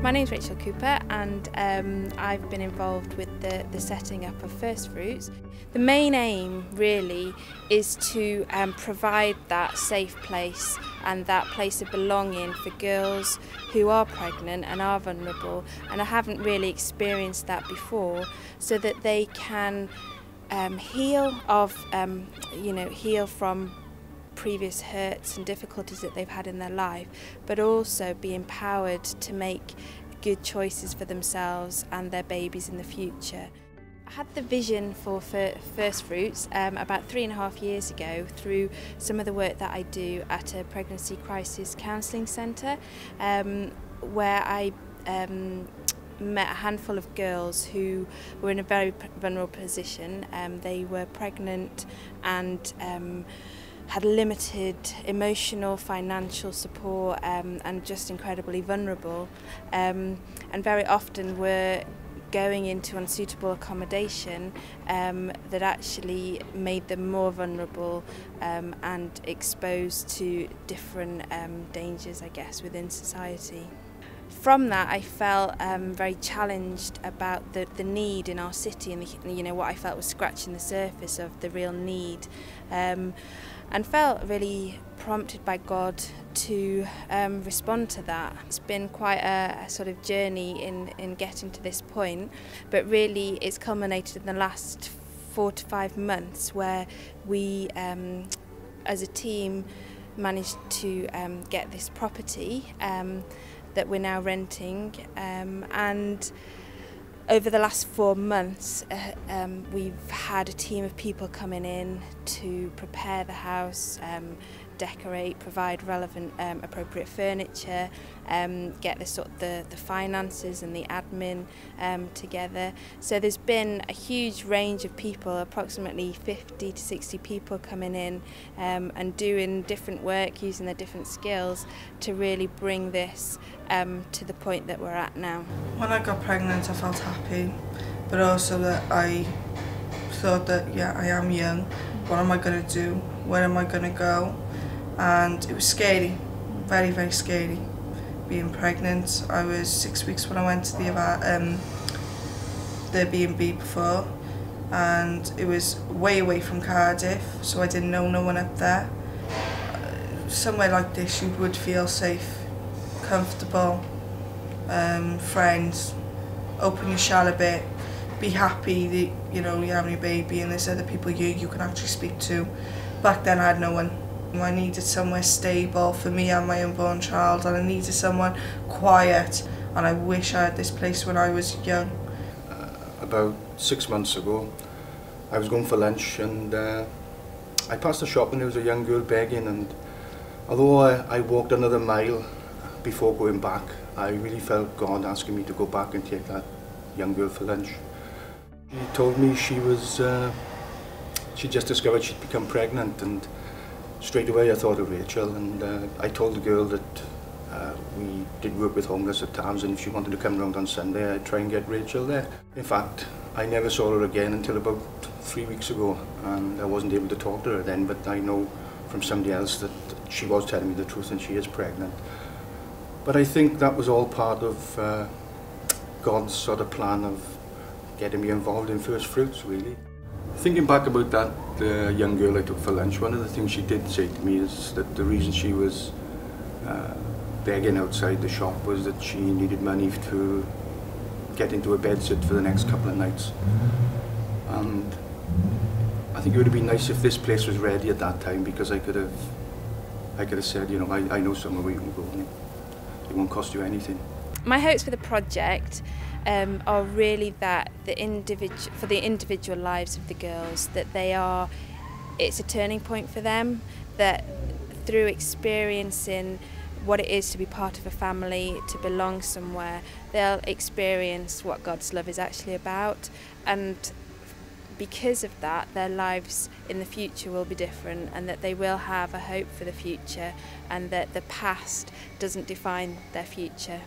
My name's Rachel Cooper, and I've been involved with the setting up of First Fruits. The main aim really is to provide that safe place and that place of belonging for girls who are pregnant and are vulnerable and haven't really experienced that before, so that they can heal from previous hurts and difficulties that they've had in their life, but also be empowered to make good choices for themselves and their babies in the future. I had the vision for First Fruits about 3.5 years ago through some of the work that I do at a pregnancy crisis counselling centre, where I met a handful of girls who were in a very vulnerable position. They were pregnant and had limited emotional, financial support, and just incredibly vulnerable, and very often were going into unsuitable accommodation that actually made them more vulnerable and exposed to different dangers, I guess, within society. From that, I felt very challenged about the need in our city, and what I felt was scratching the surface of the real need, and felt really prompted by God to respond to that. It's been quite a sort of journey in getting to this point, but really it's culminated in the last 4 to 5 months, where we as a team managed to get this property that we're now renting, and over the last 4 months we've had a team of people coming in to prepare the house, decorate, provide relevant appropriate furniture, get the finances and the admin together. So there's been a huge range of people, approximately 50 to 60 people coming in and doing different work, using their different skills to really bring this to the point that we're at now. When I got pregnant, I felt happy, but also that I thought that, yeah, I am young. What am I going to do? Where am I going to go? And it was scary, very, very scary, being pregnant. I was 6 weeks when I went to the B&B before, and it was way away from Cardiff, so I didn't know no one up there. Somewhere like this you would feel safe, comfortable, friends, open your shell a bit, be happy that you're having a baby and there's other people you can actually speak to. Back then I had no one. I needed somewhere stable for me and my unborn child, and I needed someone quiet, and I wish I had this place when I was young. About 6 months ago I was going for lunch, and I passed a shop and there was a young girl begging, and although I walked another mile before going back, I really felt God asking me to go back and take that young girl for lunch. She told me she just discovered she'd become pregnant, and straight away I thought of Rachel, and I told the girl that we did work with homeless at times, and if she wanted to come round on Sunday I'd try and get Rachel there. In fact, I never saw her again until about 3 weeks ago, and I wasn't able to talk to her then, but I know from somebody else that she was telling me the truth and she is pregnant. But I think that was all part of God's sort of plan of getting me involved in First Fruits, really. Thinking back about that young girl I took for lunch, one of the things she did say to me is that the reason she was begging outside the shop was that she needed money to get into a bedsit for the next couple of nights. And I think it would have been nice if this place was ready at that time, because I could have said, I know somewhere where you can go and it won't cost you anything. My hopes for the project are really that for the individual lives of the girls, that it's a turning point for them, that through experiencing what it is to be part of a family, to belong somewhere, they'll experience what God's love is actually about, and because of that their lives in the future will be different, and that they will have a hope for the future, and that the past doesn't define their future.